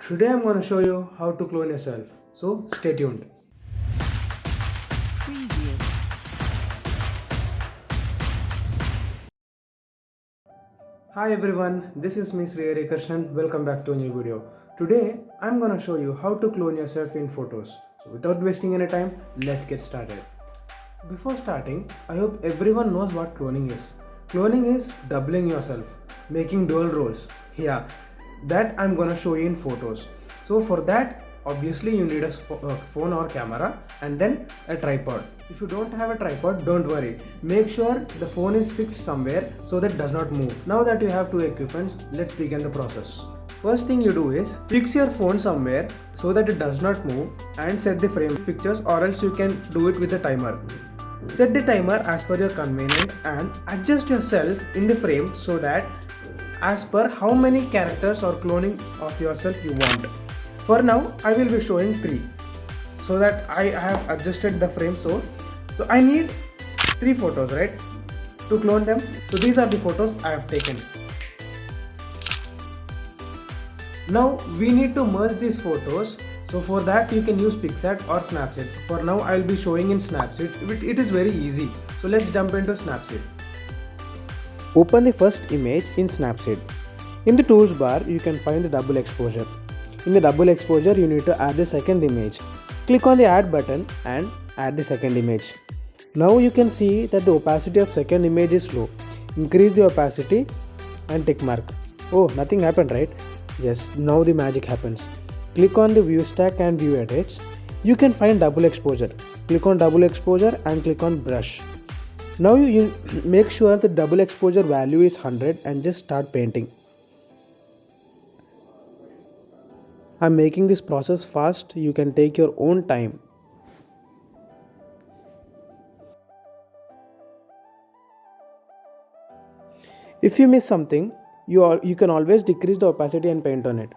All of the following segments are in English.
Today I'm going to show you how to clone yourself. So stay tuned. Preview. Hi everyone, this is me Sri Krishnan. Welcome back to a new video. Today I'm going to show you how to clone yourself in photos. So without wasting any time, let's get started. Before starting, I hope everyone knows what cloning is. Cloning is doubling yourself, making dual roles. Yeah, that I'm gonna show you in photos. So for that, obviously you need a phone or camera and then a tripod. If you don't have a tripod, don't worry. Make sure the phone is fixed somewhere so that it does not move. Now that you have two equipments, let's begin the process. First thing you do is fix your phone somewhere so that it does not move and set the frame pictures, or else you can do it with a timer. Set the timer as per your convenience and adjust yourself in the frame so that as per how many characters or cloning of yourself you want. For now, I will be showing 3 so that I have adjusted the frame. So I need 3 photos, right, to clone them. So these are the photos I have taken. Now we need to merge these photos. So for that you can use Pixart or Snapseed. For now I will be showing in Snapseed. It is very easy. So let's jump into Snapseed. Open the first image in Snapseed. In the tools bar you can find the double exposure. In the double exposure you need to add the second image. Click on the add button and add the second image. Now you can see that the opacity of second image is low. Increase the opacity and tick mark. Oh, nothing happened, right? Yes, now the magic happens. Click on the view stack and view edits. You can find double exposure. Click on double exposure and click on brush. Now you make sure the double exposure value is 100 and just start painting. I'm making this process fast. You can take your own time. If you miss something, you can always decrease the opacity and paint on it.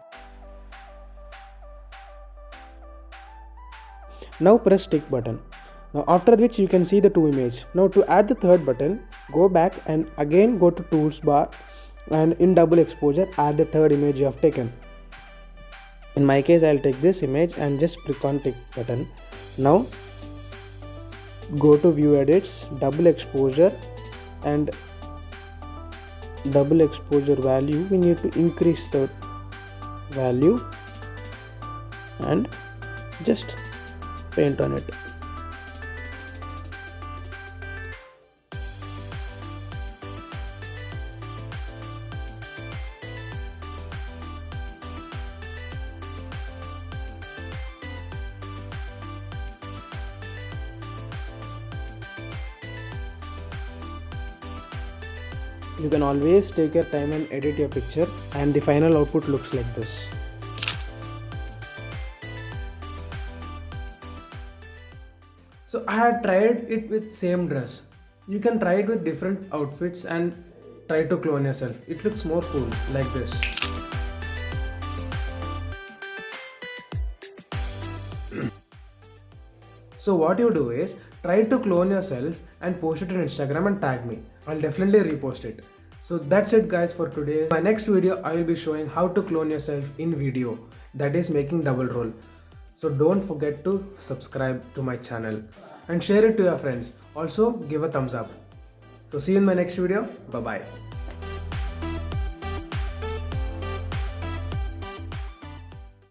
Now press tick button. Now after which you can see the two images. Now to add the third button, go back and again go to tools bar and in double exposure add the third image you have taken. In my case I'll take this image and just click on tick button. Now go to view edits, double exposure and double exposure value. We need to increase the value and just paint on it. You can always take your time and edit your picture, and the final output looks like this. So I had tried it with same dress. You can try it with different outfits and try to clone yourself. It looks more cool like this. So what you do is try to clone yourself and post it on Instagram and tag me. I'll definitely repost it. So that's it guys for today. In my next video I will be showing how to clone yourself in video, that is making double roll. So don't forget to subscribe to my channel and share it to your friends. Also give a thumbs up. So see you in my next video. Bye bye.